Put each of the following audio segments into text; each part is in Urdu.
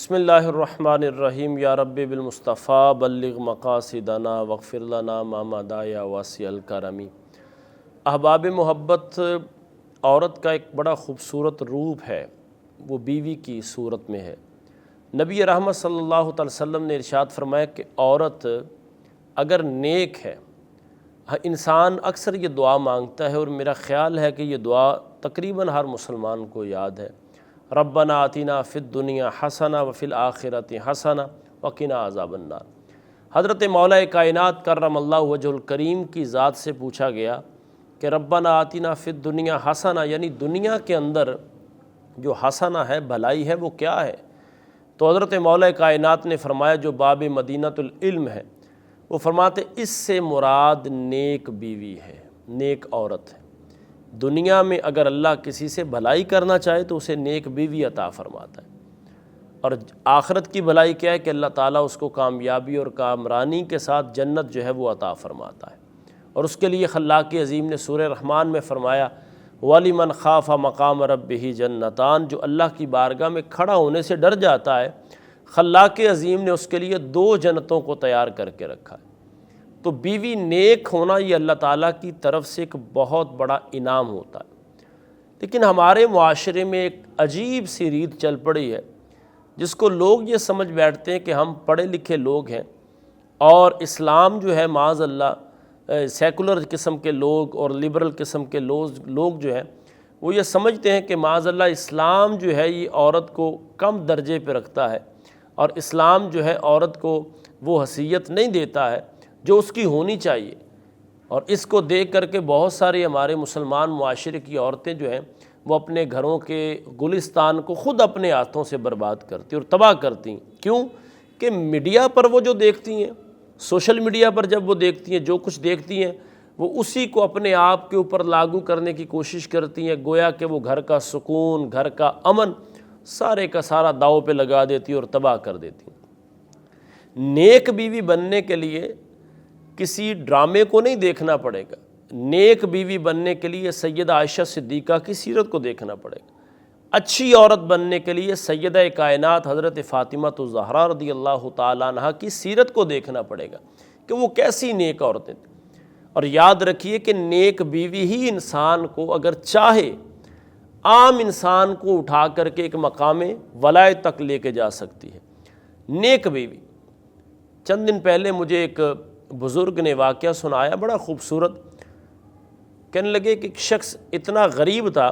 بسم اللہ الرحمن الرحیم یا رب بالمصطفیٰ بلغ مقاصدنا واغفر لنا ما مضى یا واسع الکرمی۔ احباب محبت، عورت کا ایک بڑا خوبصورت روپ ہے، وہ بیوی کی صورت میں ہے۔ نبی رحمت صلی اللہ علیہ وسلم نے ارشاد فرمایا کہ عورت اگر نیک ہے، انسان اکثر یہ دعا مانگتا ہے اور میرا خیال ہے کہ یہ دعا تقریباً ہر مسلمان کو یاد ہے، ربنا آتنا فی الدنیا حسنہ وفی الآخرۃ حسنہ وقنا عذاب النار۔ حضرت مولا کائنات کرم اللہ وجہ الکریم کی ذات سے پوچھا گیا کہ ربنا آتنا فی الدنیا حسنہ، یعنی دنیا کے اندر جو حسنہ ہے، بھلائی ہے، وہ کیا ہے؟ تو حضرت مولا کائنات نے فرمایا جو باب مدینۃ العلم ہے، وہ فرماتے اس سے مراد نیک بیوی ہے، نیک عورت ہے۔ دنیا میں اگر اللہ کسی سے بھلائی کرنا چاہے تو اسے نیک بیوی عطا فرماتا ہے، اور آخرت کی بھلائی کیا ہے کہ اللہ تعالیٰ اس کو کامیابی اور کامرانی کے ساتھ جنت جو ہے وہ عطا فرماتا ہے۔ اور اس کے لیے خلاق عظیم نے سورہ رحمان میں فرمایا وَلِمَنْ خَافَ مَقَامَ رَبِّهِ جَنَّتَانِ، جو اللہ کی بارگاہ میں کھڑا ہونے سے ڈر جاتا ہے، خلاق عظیم نے اس کے لیے 2 جنتوں کو تیار کر کے رکھا ہے۔ تو بیوی نیک ہونا یہ اللہ تعالیٰ کی طرف سے ایک بہت بڑا انعام ہوتا ہے، لیکن ہمارے معاشرے میں ایک عجیب سی ریت چل پڑی ہے جس کو لوگ یہ سمجھ بیٹھتے ہیں کہ ہم پڑھے لکھے لوگ ہیں اور اسلام جو ہے معاذ اللہ سیکولر قسم کے لوگ اور لبرل قسم کے لوگ جو ہیں وہ یہ سمجھتے ہیں کہ معاذ اللہ اسلام جو ہے یہ عورت کو کم درجے پہ رکھتا ہے، اور اسلام جو ہے عورت کو وہ حیثیت نہیں دیتا ہے جو اس کی ہونی چاہیے۔ اور اس کو دیکھ کر کے بہت سارے ہمارے مسلمان معاشرے کی عورتیں جو ہیں وہ اپنے گھروں کے گلستان کو خود اپنے ہاتھوں سے برباد کرتی اور تباہ کرتی ہیں۔ کیوں کہ میڈیا پر وہ جو دیکھتی ہیں، سوشل میڈیا پر جب وہ دیکھتی ہیں، جو کچھ دیکھتی ہیں وہ اسی کو اپنے آپ کے اوپر لاگو کرنے کی کوشش کرتی ہیں، گویا کہ وہ گھر کا سکون، گھر کا امن سارے کا سارا داؤ پہ لگا دیتی اور تباہ کر دیتی ہیں۔ نیک بیوی بننے کے لیے کسی ڈرامے کو نہیں دیکھنا پڑے گا، نیک بیوی بننے کے لیے سیدہ عائشہ صدیقہ کی سیرت کو دیکھنا پڑے گا۔ اچھی عورت بننے کے لیے سیدہ کائنات حضرت فاطمہ الزہرا رضی اللہ تعالیٰ عنہا کی سیرت کو دیکھنا پڑے گا کہ وہ کیسی نیک عورتیں تھیں۔ اور یاد رکھیے کہ نیک بیوی ہی انسان کو اگر چاہے عام انسان کو اٹھا کر کے ایک مقام ولایت تک لے کے جا سکتی ہے۔ نیک بیوی، چند دن پہلے مجھے ایک بزرگ نے واقعہ سنایا بڑا خوبصورت، کہنے لگے کہ ایک شخص اتنا غریب تھا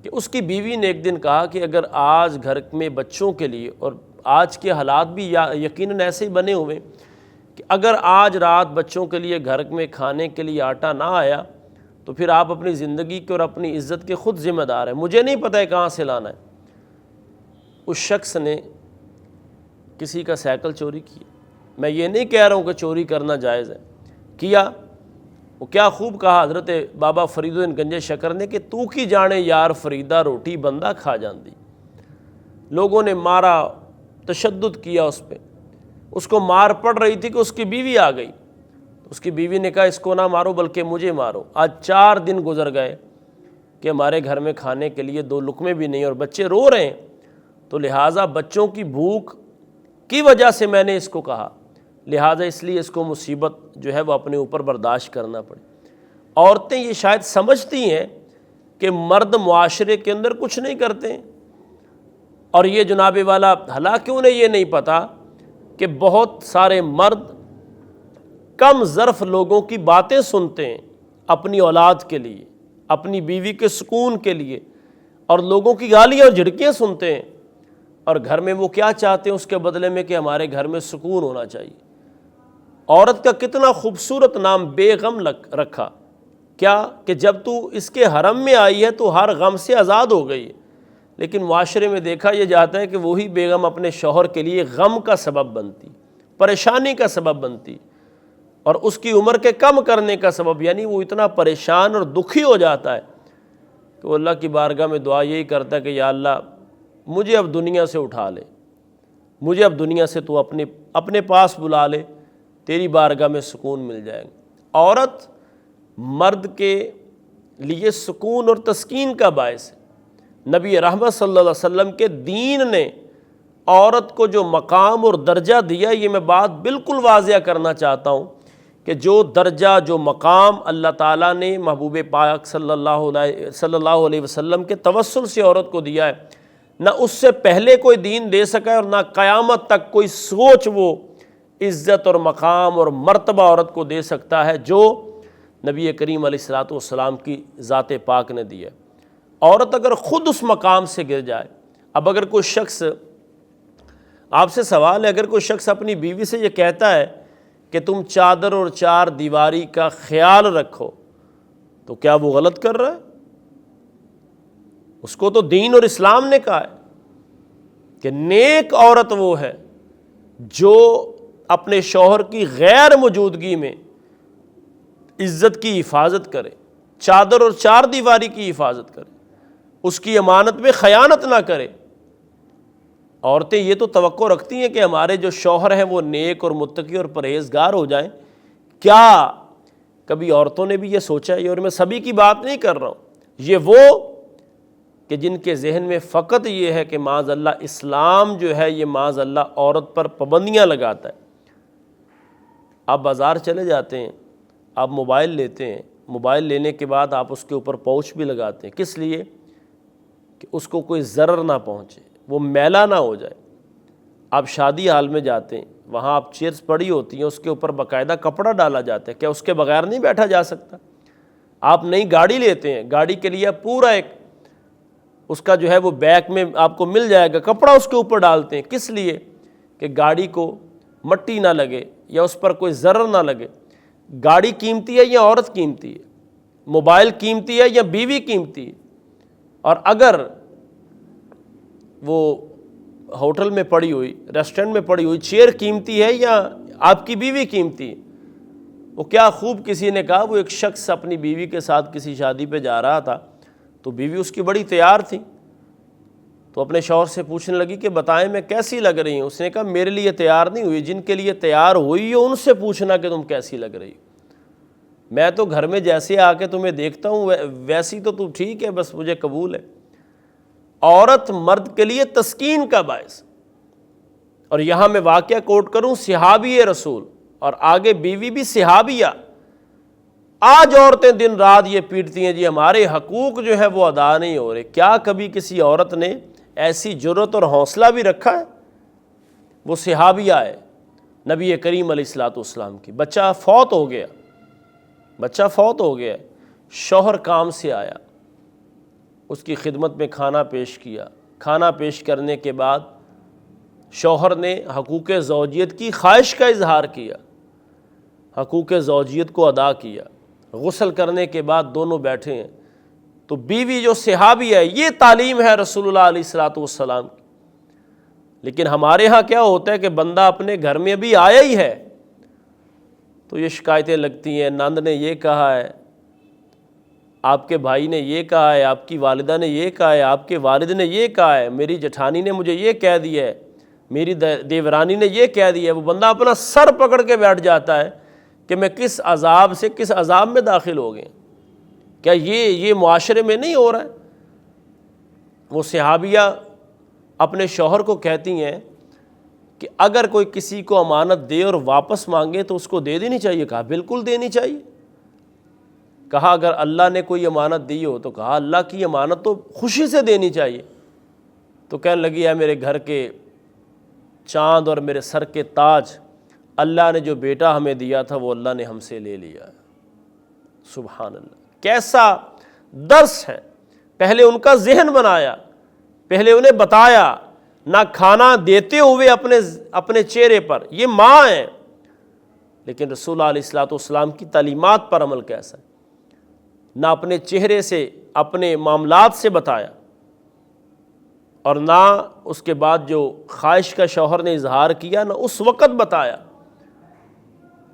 کہ اس کی بیوی نے ایک دن کہا کہ اگر آج گھر میں بچوں کے لیے، اور آج کے حالات بھی یقیناً ایسے ہی بنے ہوئے کہ اگر آج رات بچوں کے لیے گھر میں کھانے کے لیے آٹا نہ آیا تو پھر آپ اپنی زندگی کے اور اپنی عزت کے خود ذمہ دار ہیں، مجھے نہیں پتہ ہے کہاں سے لانا ہے۔ اس شخص نے کسی کا سائیکل چوری کیا، میں یہ نہیں کہہ رہا ہوں کہ چوری کرنا جائز ہے، کیا، وہ کیا خوب کہا حضرت بابا فرید الدین گنج شکر نے کہ تو کی جانے یار فریدہ روٹی بندہ کھا جاندی۔ لوگوں نے مارا، تشدد کیا اس پہ، اس کو مار پڑ رہی تھی کہ اس کی بیوی آ گئی، اس کی بیوی نے کہا اس کو نہ مارو بلکہ مجھے مارو۔ آج 4 دن گزر گئے کہ ہمارے گھر میں کھانے کے لیے 2 لقمے بھی نہیں اور بچے رو رہے ہیں، تو لہٰذا بچوں کی بھوک کی وجہ سے میں نے اس کو کہا، لہٰذا اس لیے اس کو مصیبت جو ہے وہ اپنے اوپر برداشت کرنا پڑے۔ عورتیں یہ شاید سمجھتی ہیں کہ مرد معاشرے کے اندر کچھ نہیں کرتے ہیں، اور یہ جناب والا حالانکہ انہیں یہ نہیں پتہ کہ بہت سارے مرد کم ظرف لوگوں کی باتیں سنتے ہیں اپنی اولاد کے لیے، اپنی بیوی کے سکون کے لیے، اور لوگوں کی گالیاں اور جھڑکیاں سنتے ہیں، اور گھر میں وہ کیا چاہتے ہیں اس کے بدلے میں کہ ہمارے گھر میں سکون ہونا چاہیے۔ عورت کا کتنا خوبصورت نام بیغم رکھا، کیا کہ جب تو اس کے حرم میں آئی ہے تو ہر غم سے آزاد ہو گئی ہے، لیکن معاشرے میں دیکھا یہ جاتا ہے کہ وہی بیگم اپنے شوہر کے لیے غم کا سبب بنتی، پریشانی کا سبب بنتی، اور اس کی عمر کے کم کرنے کا سبب، یعنی وہ اتنا پریشان اور دکھی ہو جاتا ہے کہ وہ اللہ کی بارگاہ میں دعا یہی کرتا ہے کہ یا اللہ مجھے اب دنیا سے اٹھا لے، مجھے اب دنیا سے تو اپنے پاس بلا لے، تیری بارگاہ میں سکون مل جائے گا۔ عورت مرد کے لیے سکون اور تسکین کا باعث ہے۔ نبی رحمت صلی اللہ علیہ وسلم کے دین نے عورت کو جو مقام اور درجہ دیا، یہ میں بات بالکل واضح کرنا چاہتا ہوں کہ جو درجہ، جو مقام اللہ تعالیٰ نے محبوب پاک صلی اللہ علیہ وسلم کے توسل سے عورت کو دیا ہے، نہ اس سے پہلے کوئی دین دے سکا ہے، اور نہ قیامت تک کوئی سوچ وہ عزت اور مقام اور مرتبہ عورت کو دے سکتا ہے جو نبی کریم علیہ الصلوۃ والسلام کی ذات پاک نے دیا ہے۔ عورت اگر خود اس مقام سے گر جائے، اب اگر کوئی شخص، آپ سے سوال ہے، اگر کوئی شخص اپنی بیوی سے یہ کہتا ہے کہ تم چادر اور چار دیواری کا خیال رکھو، تو کیا وہ غلط کر رہا ہے؟ اس کو تو دین اور اسلام نے کہا ہے کہ نیک عورت وہ ہے جو اپنے شوہر کی غیر موجودگی میں عزت کی حفاظت کرے، چادر اور چار دیواری کی حفاظت کرے، اس کی امانت میں خیانت نہ کرے۔ عورتیں یہ تو توقع رکھتی ہیں کہ ہمارے جو شوہر ہیں وہ نیک اور متقی اور پرہیزگار ہو جائیں۔ کیا کبھی عورتوں نے بھی یہ سوچا ہے؟ اور میں سبھی کی بات نہیں کر رہا ہوں، یہ وہ کہ جن کے ذہن میں فقط یہ ہے کہ معاذ اللہ اسلام جو ہے یہ معاذ اللہ عورت پر پابندیاں لگاتا ہے۔ آپ بازار چلے جاتے ہیں، آپ موبائل لیتے ہیں، موبائل لینے کے بعد آپ اس کے اوپر پاؤچ بھی لگاتے ہیں، کس لیے؟ کہ اس کو کوئی ضرر نہ پہنچے، وہ میلا نہ ہو جائے۔ آپ شادی حال میں جاتے ہیں، وہاں آپ چیئرز پڑی ہوتی ہیں، اس کے اوپر باقاعدہ کپڑا ڈالا جاتا ہے، کیا اس کے بغیر نہیں بیٹھا جا سکتا؟ آپ نئی گاڑی لیتے ہیں، گاڑی کے لیے پورا ایک اس کا جو ہے وہ بیک میں آپ کو مل جائے گا، کپڑا اس کے اوپر ڈالتے ہیں، کس لیے؟ کہ گاڑی کو مٹی نہ لگے یا اس پر کوئی ضرر نہ لگے۔ گاڑی قیمتی ہے یا عورت قیمتی ہے؟ موبائل قیمتی ہے یا بیوی قیمتی ہے؟ اور اگر وہ ہوٹل میں پڑی ہوئی، ریسٹورنٹ میں پڑی ہوئی چیئر قیمتی ہے یا آپ کی بیوی قیمتی ہے؟ وہ کیا خوب کسی نے کہا، وہ ایک شخص اپنی بیوی کے ساتھ کسی شادی پہ جا رہا تھا، تو بیوی اس کی بڑی تیار تھی، تو اپنے شوہر سے پوچھنے لگی کہ بتائیں میں کیسی لگ رہی ہوں؟ اس نے کہا میرے لیے تیار نہیں ہوئی، جن کے لیے تیار ہوئی ہو ان سے پوچھنا کہ تم کیسی لگ رہی ہو، میں تو گھر میں جیسے آ کے تمہیں دیکھتا ہوں ویسی تو تم ٹھیک ہے، بس مجھے قبول ہے۔ عورت مرد کے لیے تسکین کا باعث، اور یہاں میں واقعہ کوٹ کروں صحابی رسول، اور آگے بیوی بھی صحابیہ۔ آج عورتیں دن رات یہ پیٹتی ہیں جی ہمارے حقوق جو ہے وہ ادا نہیں ہو رہے۔ کیا کبھی کسی عورت نے ایسی جرأت اور حوصلہ بھی رکھا ہے؟ وہ صحابیہ ہے نبی کریم علیہ الصلوۃ والسلام کی، بچہ فوت ہو گیا، شوہر کام سے آیا، اس کی خدمت میں کھانا پیش کیا، کھانا پیش کرنے کے بعد شوہر نے حقوق زوجیت کی خواہش کا اظہار کیا، حقوق زوجیت کو ادا کیا، غسل کرنے کے بعد دونوں بیٹھے ہیں، تو بیوی جو صحابی ہے، یہ تعلیم ہے رسول اللہ علیہ الصلوۃ والسلام کی۔ لیکن ہمارے ہاں کیا ہوتا ہے کہ بندہ اپنے گھر میں بھی آیا ہی ہے تو یہ شکایتیں لگتی ہیں، نند نے یہ کہا ہے، آپ کے بھائی نے یہ کہا ہے، آپ کی والدہ نے یہ کہا ہے، آپ کے والد نے یہ کہا ہے، میری جٹھانی نے مجھے یہ کہہ دیا ہے، میری دیورانی نے یہ کہہ دیا ہے۔ وہ بندہ اپنا سر پکڑ کے بیٹھ جاتا ہے کہ میں کس عذاب سے کس عذاب میں داخل ہو گئے، کیا یہ معاشرے میں نہیں ہو رہا ہے؟ وہ صحابیہ اپنے شوہر کو کہتی ہیں کہ اگر کوئی کسی کو امانت دے اور واپس مانگے تو اس کو دے دینی چاہیے۔ کہا بالکل دینی چاہیے۔ کہا اگر اللہ نے کوئی امانت دی ہو تو کہا اللہ کی امانت تو خوشی سے دینی چاہیے۔ تو کہنے لگی ہے میرے گھر کے چاند اور میرے سر کے تاج، اللہ نے جو بیٹا ہمیں دیا تھا وہ اللہ نے ہم سے لے لیا۔ سبحان اللہ، کیسا درس ہے! پہلے ان کا ذہن بنایا، پہلے انہیں بتایا، نہ کھانا دیتے ہوئے اپنے چہرے پر، یہ ماں ہے، لیکن رسول اللہ علیہ الصلوۃ والسلام کی تعلیمات پر عمل کیسا ہے، نہ اپنے چہرے سے اپنے معاملات سے بتایا، اور نہ اس کے بعد جو خواہش کا شوہر نے اظہار کیا نہ اس وقت بتایا،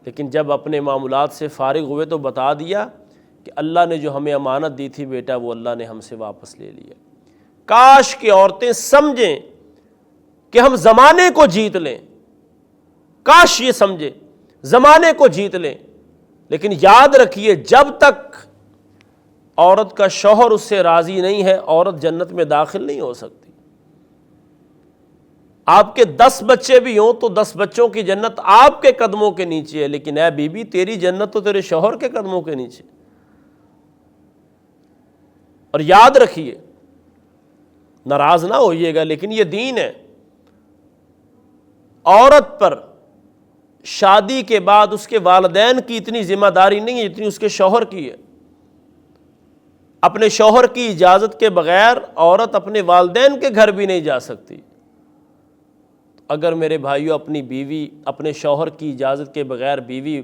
لیکن جب اپنے معاملات سے فارغ ہوئے تو بتا دیا کہ اللہ نے جو ہمیں امانت دی تھی بیٹا وہ اللہ نے ہم سے واپس لے لیا۔ کاش کہ عورتیں سمجھیں کہ ہم زمانے کو جیت لیں، کاش یہ سمجھیں زمانے کو جیت لیں، لیکن یاد رکھیے جب تک عورت کا شوہر اس سے راضی نہیں ہے عورت جنت میں داخل نہیں ہو سکتی۔ آپ کے 10 بچے بھی ہوں تو 10 بچوں کی جنت آپ کے قدموں کے نیچے ہے، لیکن اے بی بی تیری جنت تو تیرے شوہر کے قدموں کے نیچے۔ اور یاد رکھیے، ناراض نہ ہوئیے گا لیکن یہ دین ہے، عورت پر شادی کے بعد اس کے والدین کی اتنی ذمہ داری نہیں ہے جتنی اس کے شوہر کی ہے۔ اپنے شوہر کی اجازت کے بغیر عورت اپنے والدین کے گھر بھی نہیں جا سکتی۔ اگر میرے بھائیو اپنی بیوی، اپنے شوہر کی اجازت کے بغیر بیوی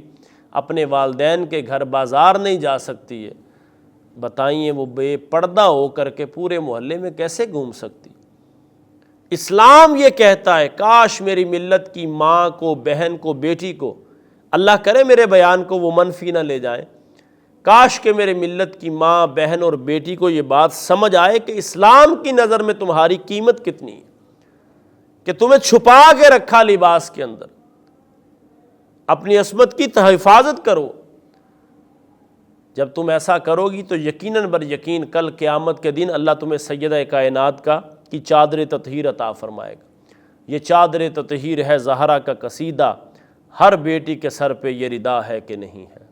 اپنے والدین کے گھر بازار نہیں جا سکتی ہے، بتائیے وہ بے پردہ ہو کر کے پورے محلے میں کیسے گھوم سکتی؟ اسلام یہ کہتا ہے، کاش میری ملت کی ماں کو، بہن کو، بیٹی کو، اللہ کرے میرے بیان کو وہ منفی نہ لے جائیں، کاش کہ میرے ملت کی ماں، بہن اور بیٹی کو یہ بات سمجھ آئے کہ اسلام کی نظر میں تمہاری قیمت کتنی ہے، کہ تمہیں چھپا کے رکھا لباس کے اندر، اپنی عصمت کی حفاظت کرو۔ جب تم ایسا کرو گی تو یقیناً بر یقین کل قیامت کے دن اللہ تمہیں سیدہ کائنات کی چادر تطہیر عطا فرمائے گا۔ یہ چادر تطہیر ہے زہرا کا قصیدہ، ہر بیٹی کے سر پہ یہ ردا ہے کہ نہیں ہے۔